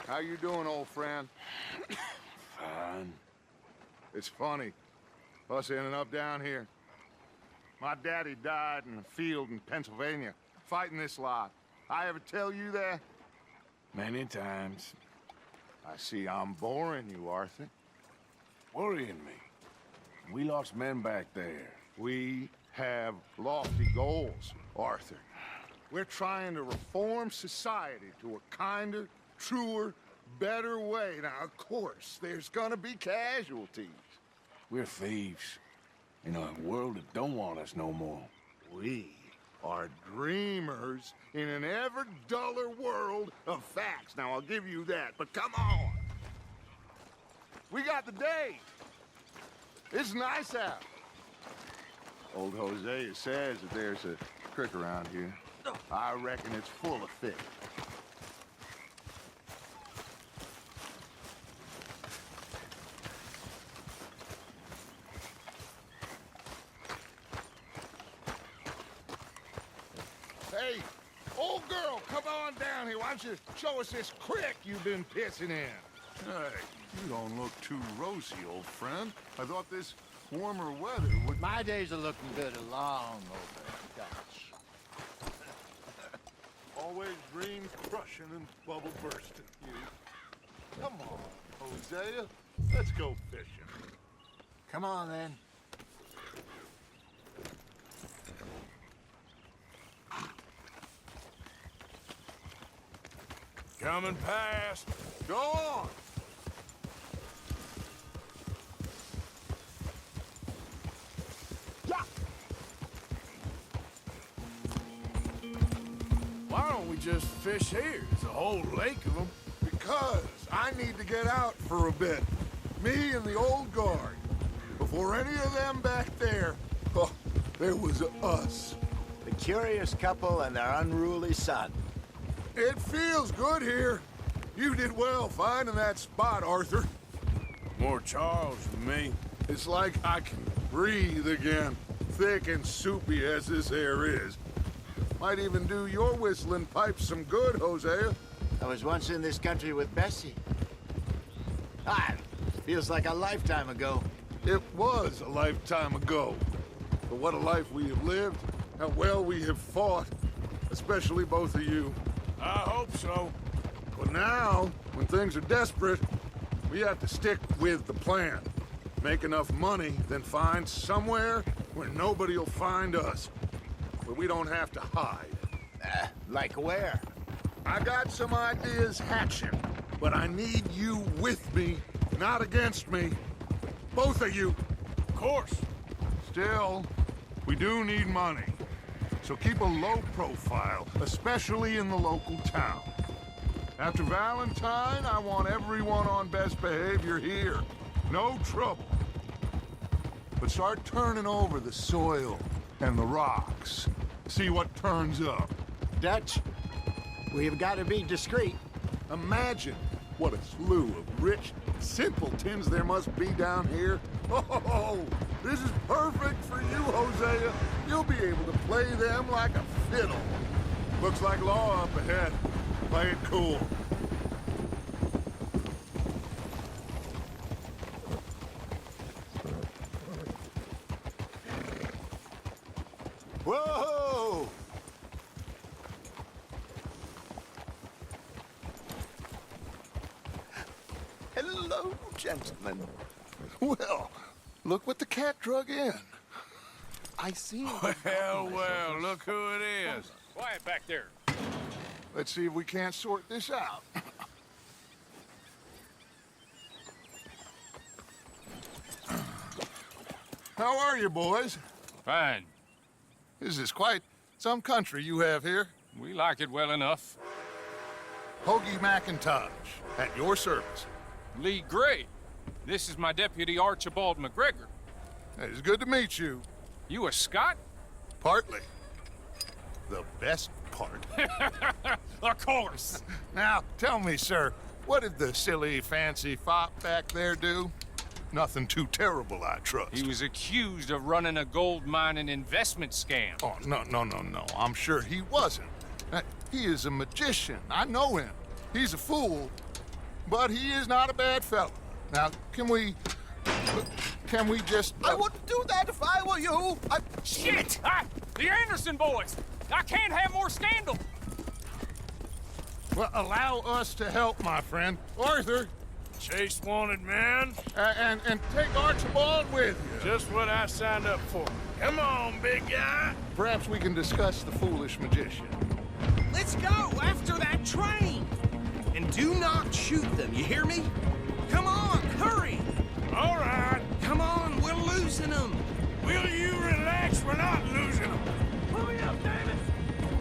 How you doing, old friend? Fine. It's funny, us ending up down here. My daddy died in a field in Pennsylvania, fighting this lot. I ever tell you that? Many times. I see I'm boring you, Arthur. Worrying me. We lost men back there. We have lofty goals, Arthur. We're trying to reform society to a kinder, truer, better way. Now, of course, there's gonna be casualties. We're thieves. In a world that don't want us no more. We are dreamers in an ever duller world of facts. Now, I'll give you that, but come on. We got the day. It's nice out. Old Hosea says that there's a creek around here. I reckon it's full of fish. Hey, old girl, come on down here. Why don't you show us this creek you've been pissing in? Hey, you don't look too rosy, old friend. I thought this warmer weather would... My days are looking good along over, Dutch. Always dreams crushing and bubble bursting, you. Come on, Hosea. Let's go fishing. Come on, then. Coming past. Go on! Yeah. Why don't we just fish here? There's a whole lake of them. Because I need to get out for a bit. Me and the old guard. Before any of them back there, oh, there was us. The curious couple and their unruly son. It feels good here. You did well finding that spot, Arthur. More Charles than me. It's like I can breathe again, thick and soupy as this air is. Might even do your whistling pipes some good, Hosea. I was once in this country with Bessie. Feels like a lifetime ago. It was a lifetime ago. But what a life we have lived, how well we have fought, especially both of you. I hope so. But now, when things are desperate, we have to stick with the plan. Make enough money, then find somewhere where nobody will find us. Where we don't have to hide. Like where? I got some ideas hatching, but I need you with me, not against me. Both of you. Of course. Still, we do need money. So keep a low profile, especially in the local town. After Valentine, I want everyone on best behavior here. No trouble. But start turning over the soil and the rocks. See what turns up. Dutch, we've got to be discreet. Imagine what a slew of rich simpletons there must be down here. Oh, this is perfect for you, Hosea. You'll be able to play them like a fiddle. Looks like law up ahead. Play it cool. Whoa! Hello, gentlemen. Well, look what the cat drug in. I see him. Well, look who it is. Quiet back there. Let's see if we can't sort this out. How are you, boys? Fine. This is quite some country you have here. We like it well enough. Hoagie McIntosh, at your service. Lee Gray. This is my deputy Archibald McGregor. It's good to meet you. You a Scot? Partly. The best part. Of course. Now, tell me, sir, what did the silly, fancy fop back there do? Nothing too terrible, I trust. He was accused of running a gold mining investment scam. Oh, no. I'm sure he wasn't. He is a magician. I know him. He's a fool, but he is not a bad fellow. Now, can we just... I wouldn't do that if I were you. Shit! The Anderson boys! I can't have more scandal! Well, allow us to help, my friend. Arthur, Chase wanted man. and take Archibald with you. Just what I signed up for. Come on, big guy. Perhaps we can discuss the foolish magician. Let's go after that train. And do not shoot them, you hear me? Come on, hurry. All right. Come on, we're losing them. Will you relax? We're not losing them. Hurry up, David.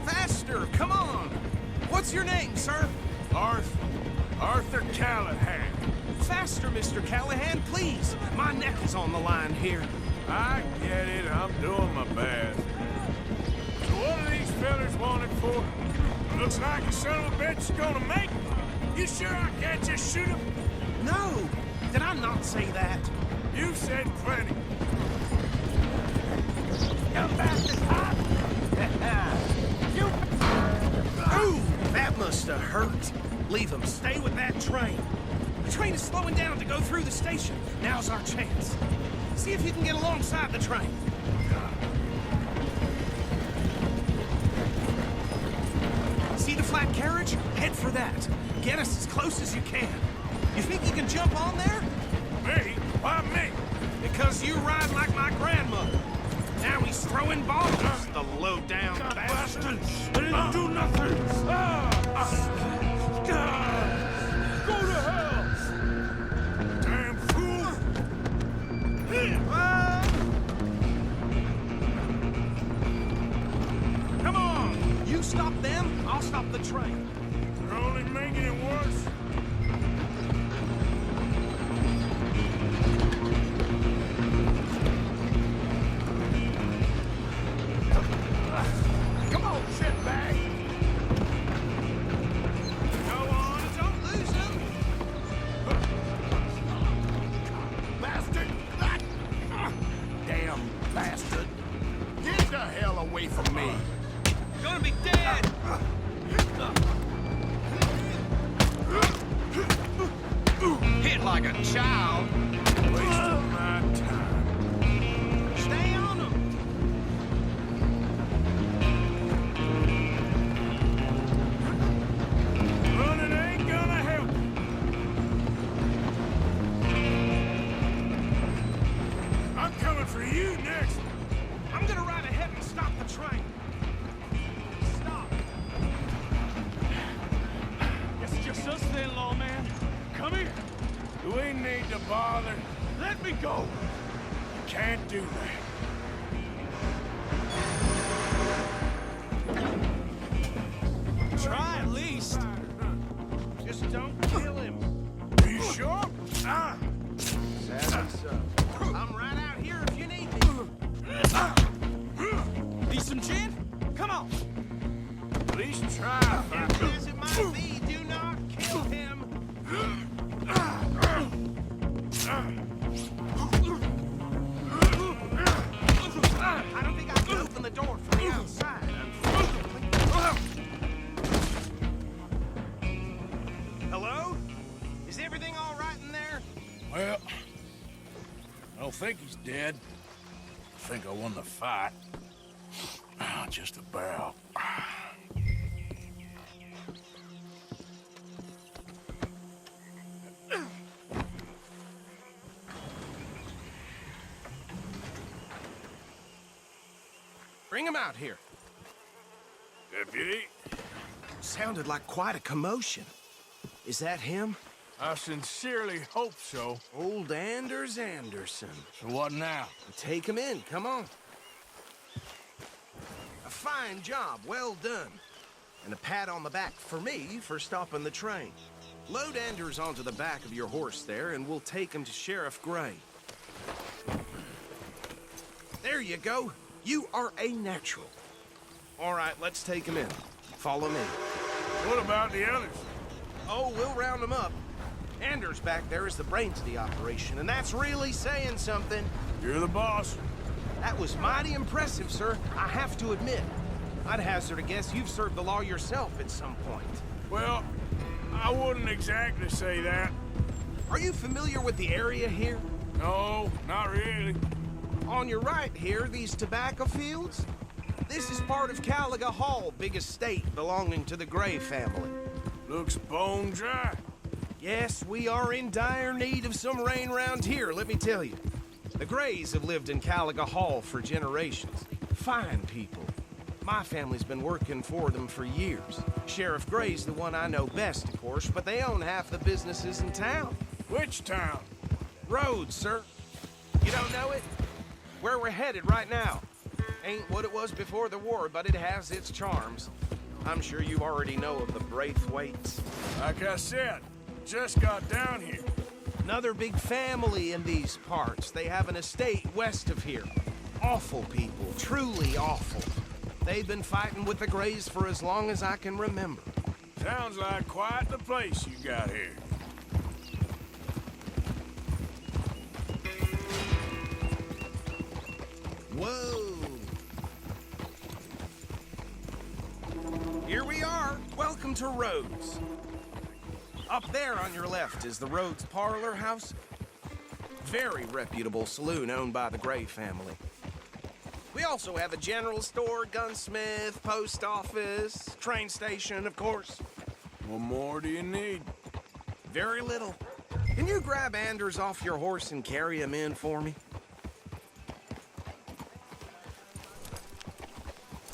Faster, come on. What's your name, sir? Arthur Callahan. Faster, Mr. Callahan, please. My neck is on the line here. I get it. I'm doing my best. So what are these fellas wanted for? Looks like a son of a bitch is gonna make it. You sure I can't just shoot him? No, did I not say that? You said plenty. You bastard! Ooh, that must have hurt. Leave them. Stay with that train. The train is slowing down to go through the station. Now's our chance. See if you can get alongside the train. See the flat carriage? Head for that. Get us as close as you can. You think you can jump on there? Me? Why me? Because you ride like my grandmother. Now he's throwing bombs. The low-down bastard. I didn't do nothing. Go to hell! Damn fool! Come on! You stop them, I'll stop the train. You're only making it worse. Come on, shitbag! Go on, don't lose them. Bastard! Damn bastard! Get the hell away from me! You're gonna be dead. Hit like a child. Wasting my time. Stay on them. Running ain't gonna help. I'm coming for you next. I'm gonna ride ahead and stop the train. Stop. It's just us then, lawman. Come here. Do we need to bother? Let me go. Can't do that. Try at least. Just don't kill him. Are you sure? Sadly so. I'm right out here if you need me. Need some gin? Come on. At least try. As it might be, do not kill him. I don't think I can open the door from the outside, unfortunately. Hello? Is everything all right in there? Well, I don't think he's dead. I think I won the fight. Just about. Bring him out here. Deputy, Sounded like quite a commotion. Is that him? I sincerely hope so. Old Anders Anderson. So what now? Take him in, come on. A fine job, well done. And a pat on the back for me for stopping the train. Load Anders onto the back of your horse there, and we'll take him to Sheriff Gray. There you go. You are a natural. All right, let's take him in. Follow me. What about the others? Oh, we'll round them up. Anders back there is the brains of the operation, and that's really saying something. You're the boss. That was mighty impressive, sir. I have to admit. I'd hazard a guess you've served the law yourself at some point. Well, I wouldn't exactly say that. Are you familiar with the area here? No, not really. On your right here, these tobacco fields? This is part of Caliga Hall, big estate belonging to the Gray family. Looks bone dry. Yes, we are in dire need of some rain round here, let me tell you. The Grays have lived in Caliga Hall for generations. Fine people. My family's been working for them for years. Sheriff Gray's the one I know best, of course, but they own half the businesses in town. Which town? Rhodes, sir. You don't know it? Where we're headed right now. Ain't what it was before the war, but it has its charms. I'm sure you already know of the Braithwaites. Like I said, just got down here. Another big family in these parts. They have an estate west of here. Awful people, truly awful. They've been fighting with the Grays for as long as I can remember. Sounds like quite the place you got here. Whoa! Here we are. Welcome to Rhodes. Up there on your left is the Rhodes Parlor House. Very reputable saloon owned by the Gray family. We also have a general store, gunsmith, post office, train station, of course. What more do you need? Very little. Can you grab Anders off your horse and carry him in for me?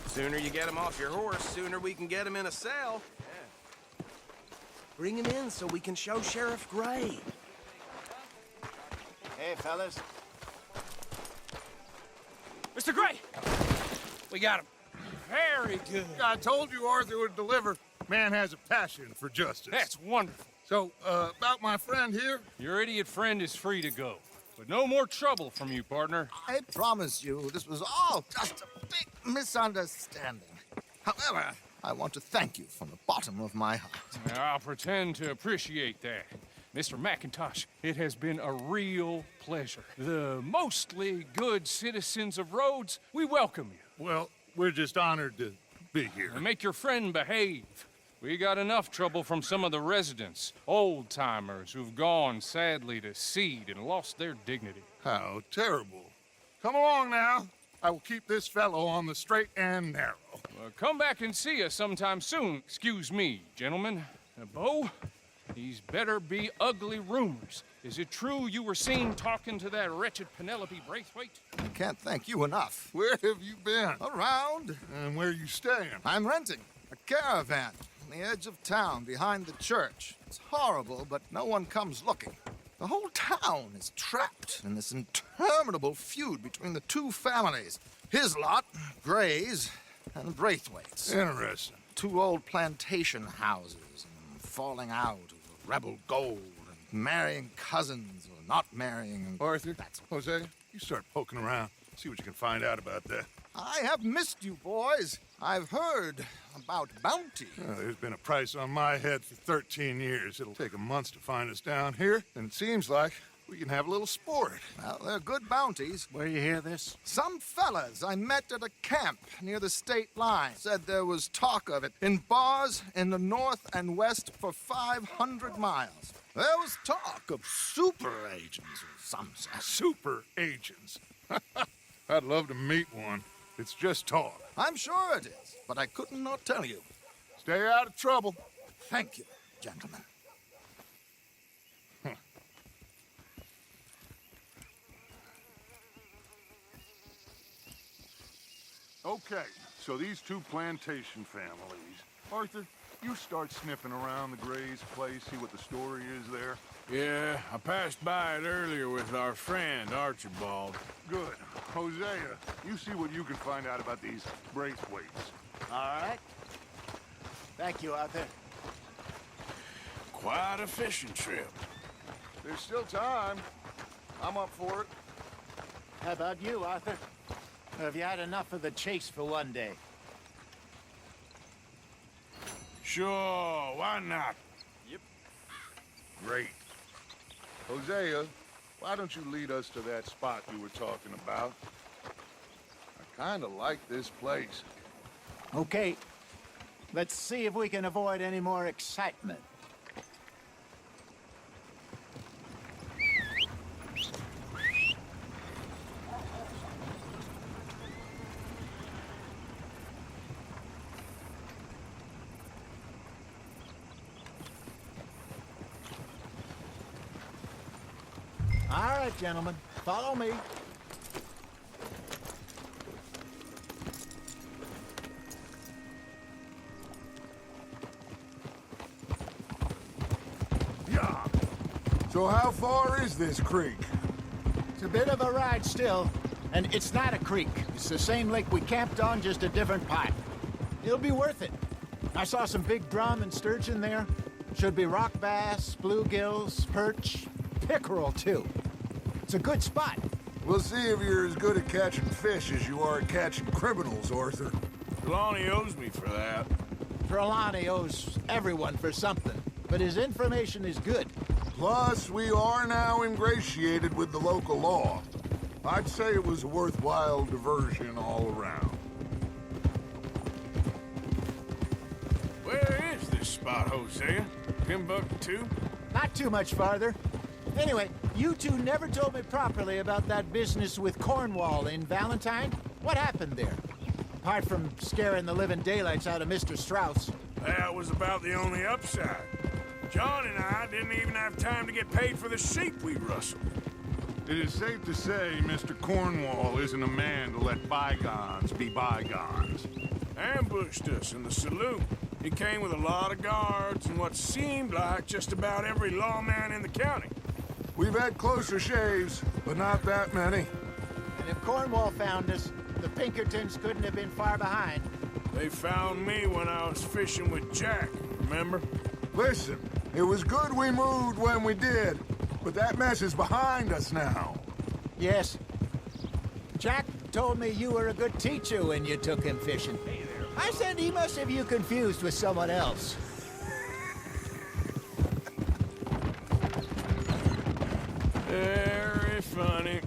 Sooner you get him off your horse, sooner we can get him in a cell. Yeah. Bring him in so we can show Sheriff Gray. Hey, fellas. Mr. Gray! We got him. Very good. I told you Arthur would deliver. Man has a passion for justice. That's wonderful. So, about my friend here? Your idiot friend is free to go. But no more trouble from you, partner. I promise you, this was all just a big misunderstanding. However, I want to thank you from the bottom of my heart. I'll pretend to appreciate that. Mr. McIntosh, it has been a real pleasure. The mostly good citizens of Rhodes, we welcome you. Well, we're just honored to be here. And make your friend behave. We got enough trouble from some of the residents, old-timers who've gone, sadly, to seed and lost their dignity. How terrible. Come along now. I will keep this fellow on the straight and narrow. Come back and see us sometime soon. Excuse me, gentlemen. Bo, these better be ugly rumors. Is it true you were seen talking to that wretched Penelope Braithwaite? I can't thank you enough. Where have you been? Around, And where you staying? I'm renting a caravan on the edge of town behind the church. It's horrible, but no one comes looking. The whole town is trapped in this interminable feud between the two families. His lot, Gray's, and Braithwaite's. Interesting. Two old plantation houses and falling out over rebel gold and marrying cousins or not marrying. Arthur, Jose, you start poking around. See what you can find out about that. I have missed you, boys. I've heard about bounty. There's been a price on my head for 13 years. It'll take a month to find us down here, and it seems like we can have a little sport. Well, they're good bounties. Where you hear this? Some fellas I met at a camp near the state line said there was talk of it in bars in the north and west for 500 miles. There was talk of super agents or some such. Super agents. I'd love to meet one. It's just talk. I'm sure it is, but I couldn't not tell you. Stay out of trouble. Thank you, gentlemen. Okay, so these two plantation families. Arthur, you start sniffing around the Gray's place, see what the story is there. Yeah, I passed by it earlier with our friend, Archibald. Good. Hosea, you see what you can find out about these Braithwaites. All right. Thank you, Arthur. Quite a fishing trip. There's still time. I'm up for it. How about you, Arthur? Or have you had enough of the chase for one day? Sure, why not? Great. Hosea, why don't you lead us to that spot you were talking about? I kind of like this place. Okay. Let's see if we can avoid any more excitement. right, gentlemen. Follow me. Yeah. So how far is this creek? It's a bit of a ride still, and it's not a creek. It's the same lake we camped on, just a different pipe. It'll be worth it. I saw some big drum and sturgeon there. Should be rock bass, bluegills, perch, pickerel too. It's a good spot. We'll see if you're as good at catching fish as you are at catching criminals, Arthur. Trelawney owes me for that. Trelawney owes everyone for something, but his information is good. Plus, we are now ingratiated with the local law. I'd say it was a worthwhile diversion all around. Where is this spot, Hosea? Timbuktu? Not too much farther. Anyway, you two never told me properly about that business with Cornwall in Valentine. What happened there? Apart from scaring the living daylights out of Mr. Strauss. That was about the only upside. John and I didn't even have time to get paid for the sheep we rustled. It is safe to say Mr. Cornwall isn't a man to let bygones be bygones. Ambushed us in the saloon. He came with a lot of guards and what seemed like just about every lawman in the county. We've had closer shaves, but not that many. And if Cornwall found us, the Pinkertons couldn't have been far behind. They found me when I was fishing with Jack, remember? Listen, it was good we moved when we did, but that mess is behind us now. Yes. Jack told me you were a good teacher when you took him fishing. I said he must have you confused with someone else. Very funny.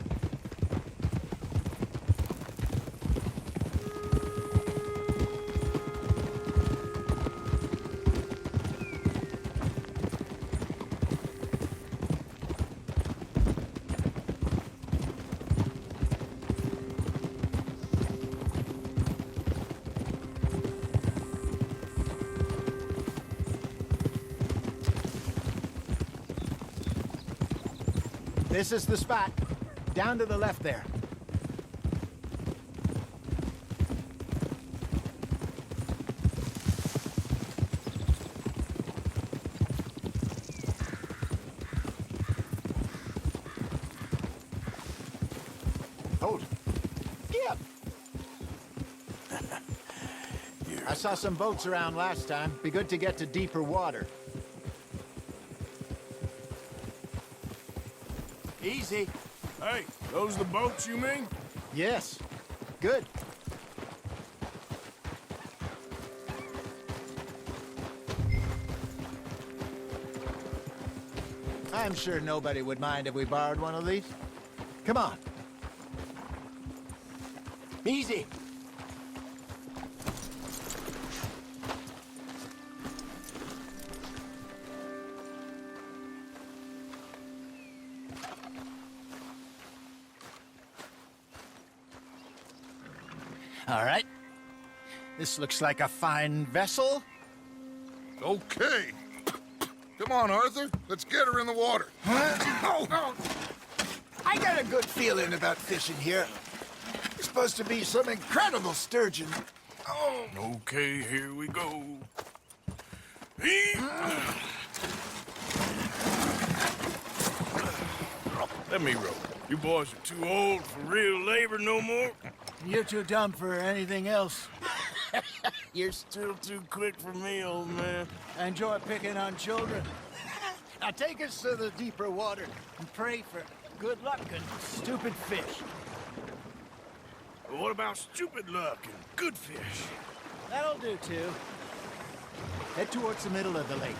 This is the spot. Down to the left there. Hold. Yep. I saw some boats around last time. Be good to get to deeper water. Easy. Hey, those the boats you mean? Yes. Good. I'm sure nobody would mind if we borrowed one of these. Come on. Easy. All right. This looks like a fine vessel. Okay. Come on, Arthur. Let's get her in the water. Oh. I got a good feeling about fishing here. It's supposed to be some incredible sturgeon. Oh. Okay, here we go. Let me row. You boys are too old for real labor no more. You're too dumb for anything else. You're still too quick for me, old man. I enjoy picking on children. Now take us to the deeper water and pray for good luck and stupid fish. But what about stupid luck and good fish? That'll do, too. Head towards the middle of the lake.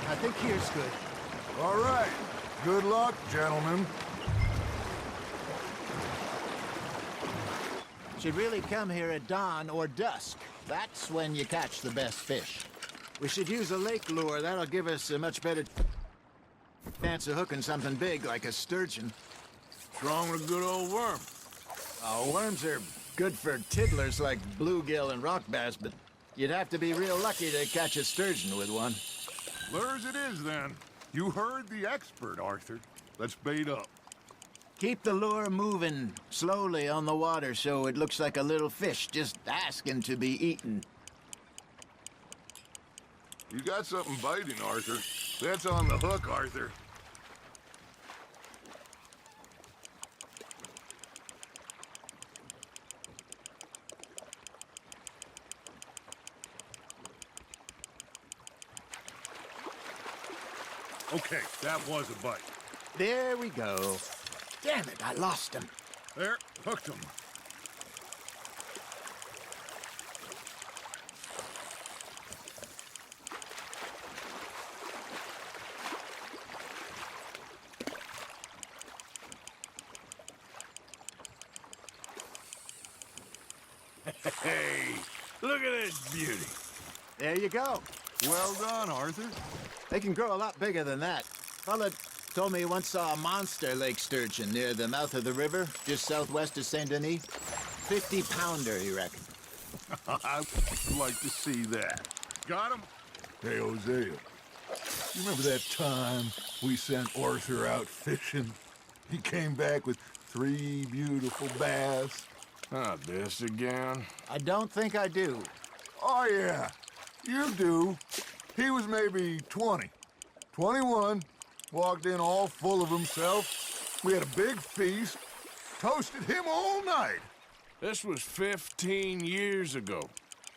I think here's good. All right. Good luck, gentlemen. Should really come here at dawn or dusk. That's when you catch the best fish. We should use a lake lure. That'll give us a much better chance of hooking something big like a sturgeon. What's wrong with a good old worm? Oh, worms are good for tiddlers like bluegill and rock bass, but you'd have to be real lucky to catch a sturgeon with one. Lures it is, then. You heard the expert, Arthur. Let's bait up. Keep the lure moving slowly on the water so it looks like a little fish just asking to be eaten. You got something biting, Arthur. That's on the hook, Arthur. Okay, that was a bite. There we go. Damn it, I lost him. There, hooked him. Hey, look at this beauty. There you go. Well done, Arthur. They can grow a lot bigger than that. Fella told me he once saw a monster lake sturgeon near the mouth of the river, just southwest of Saint Denis. 50-pounder, he reckoned. I'd like to see that. Got him? Hey, Hosea, you remember that time we sent Arthur out fishing? He came back with 3 beautiful bass. Not this again. I don't think I do. Oh, yeah, you do. He was maybe 20, 21, walked in all full of himself. We had a big feast, toasted him all night. This was 15 years ago.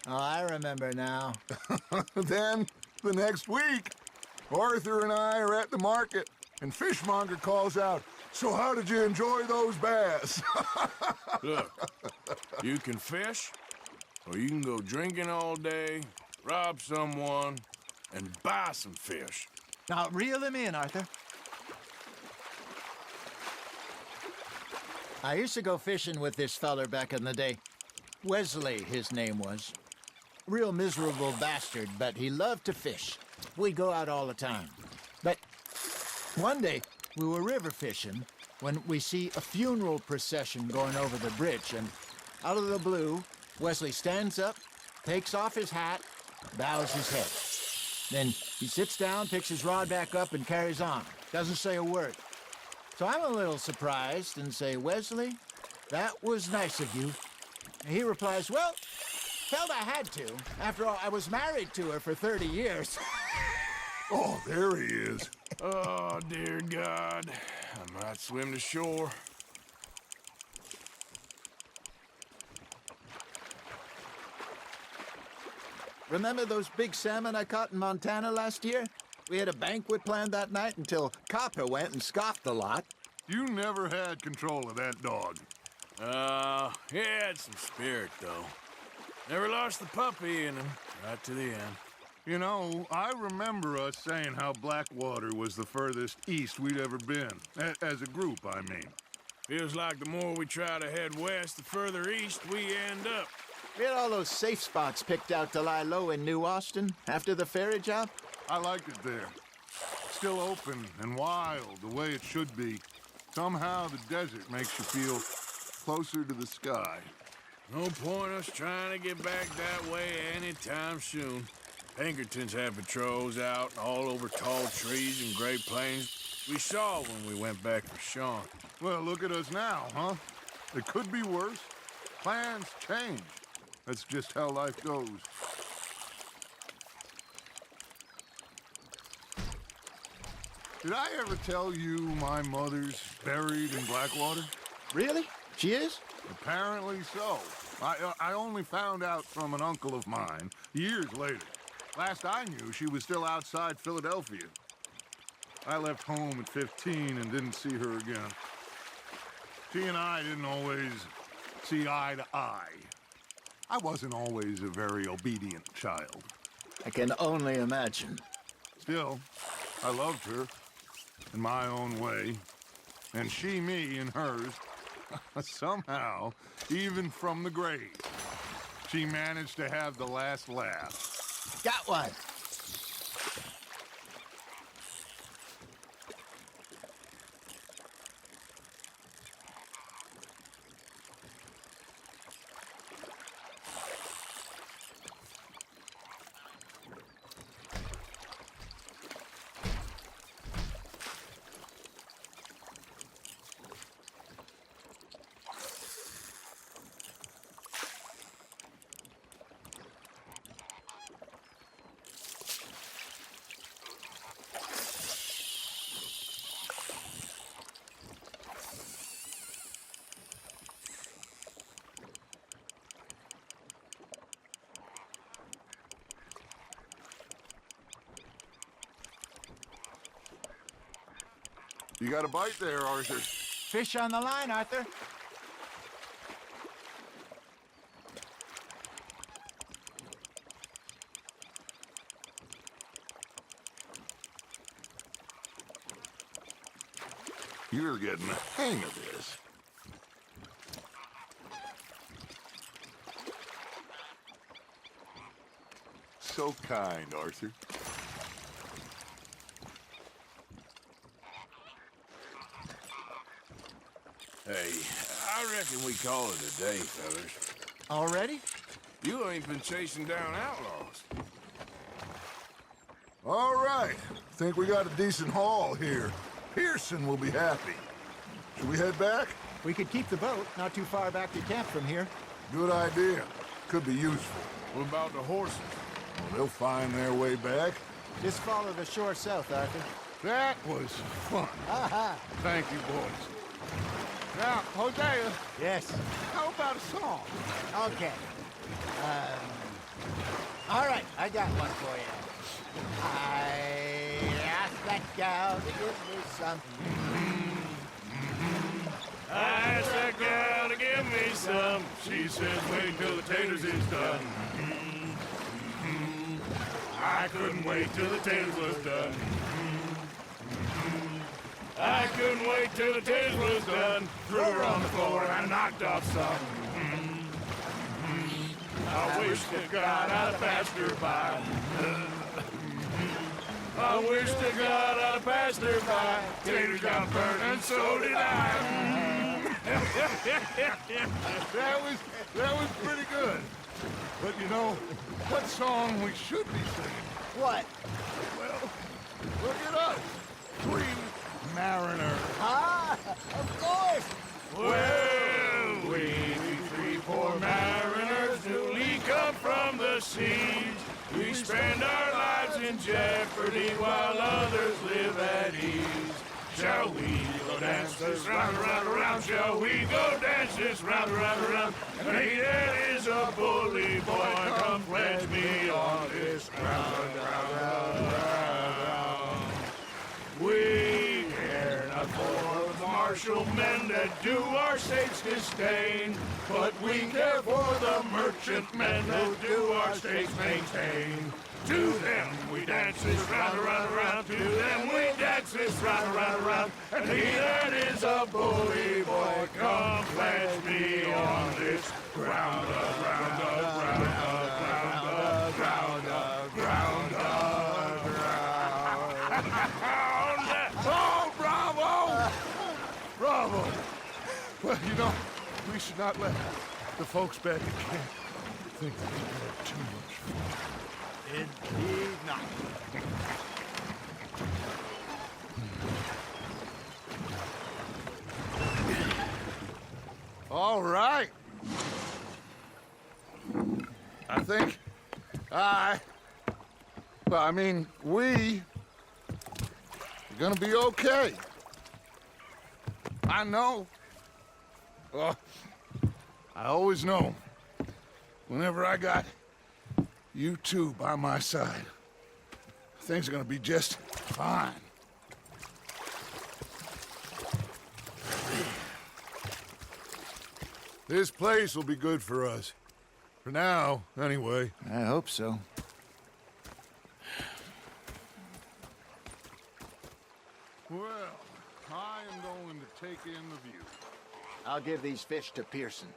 Oh, I remember now. Then, the next week, Arthur and I are at the market, and Fishmonger calls out, "So how did you enjoy those bass?" Look, you can fish, or you can go drinking all day, rob someone, and buy some fish. Now, reel him in, Arthur. I used to go fishing with this feller back in the day. Wesley, his name was. Real miserable bastard, but he loved to fish. We'd go out all the time. But one day, we were river fishing when we see a funeral procession going over the bridge, and out of the blue, Wesley stands up, takes off his hat, bows his head. Then he sits down, picks his rod back up, and carries on. Doesn't say a word. So I'm a little surprised and say, "Wesley, that was nice of you." And he replies, "Well, felt I had to. After all, I was married to her for 30 years. Oh, there he is. Oh, dear God. I might swim to shore. Remember those big salmon I caught in Montana last year? We had a banquet planned that night until Copper went and scoffed a lot. You never had control of that dog. He had some spirit, though. Never lost the puppy in him, right to the end. You know, I remember us saying how Blackwater was the furthest east we'd ever been. As a group, I mean. Feels like the more we try to head west, the further east we end up. We had all those safe spots picked out to lie low in New Austin after the ferry job. I liked it there. Still open and wild, the way it should be. Somehow the desert makes you feel closer to the sky. No point us trying to get back that way anytime soon. Pinkertons had patrols out all over tall trees and Great Plains. We saw when we went back for Sean. Well, look at us now, huh? It could be worse. Plans change. That's just how life goes. Did I ever tell you my mother's buried in Blackwater? Really? She is? Apparently so. I only found out from an uncle of mine years later. Last I knew, she was still outside Philadelphia. I left home at 15 and didn't see her again. She and I didn't always see eye to eye. I wasn't always a very obedient child. I can only imagine. Still, I loved her in my own way, and she me in hers. Somehow, even from the grave, she managed to have the last laugh. Got one. You got a bite there, Arthur. Fish on the line, Arthur. You're getting the hang of this. So kind, Arthur. Hey, I reckon we call it a day, fellas. Already? You ain't been chasing down outlaws. All right. Think we got a decent haul here. Pearson will be happy. Should we head back? We could keep the boat not too far back to camp from here. Good idea. Could be useful. What about the horses? Well, they'll find their way back. Just follow the shore south, Arthur. That was fun. Aha! Thank you, boys. Now, Hosea, Yes. how about a song? Okay. All right, I got one for you. I asked that gal to give me some. I asked that gal to give me some. She says, wait till the taters is done. I couldn't wait till the taters was done. I couldn't wait till the taters was done. Threw her on the floor and I knocked off some. I wish to God I'd passed her by. I wish to God I'd passed her by. Taters got burnt and so did I. That was pretty good. But you know, what song we should be singing? What? Well, look at us. Three mariners. Ah, of course. Well, we three poor mariners newly come from the seas. We spend our lives in jeopardy while others live at ease. Shall we go dance this round, around, around? Shall we go dance this round, around, around? And he that is a bully boy, come pledge me on this ground, ground. We care not for the martial men that do our states disdain, but we care for the merchant men who do our states maintain. To them we dance this round, around, around. To them we dance this round, around, around. And he that is a bully boy, come pledge me on this ground, ground, ground, ground, ground, ground, ground. Oh, bravo! Bravo! Well, you know, we should not let the folks back at camp think that we've had too much fun. Indeed not. All right. I think we are gonna be okay. I know. I always know. Whenever I got you two by my side, things are gonna be just fine. This place will be good for us. For now, anyway. I hope so. Well, I am going to take in the view. I'll give these fish to Pearson.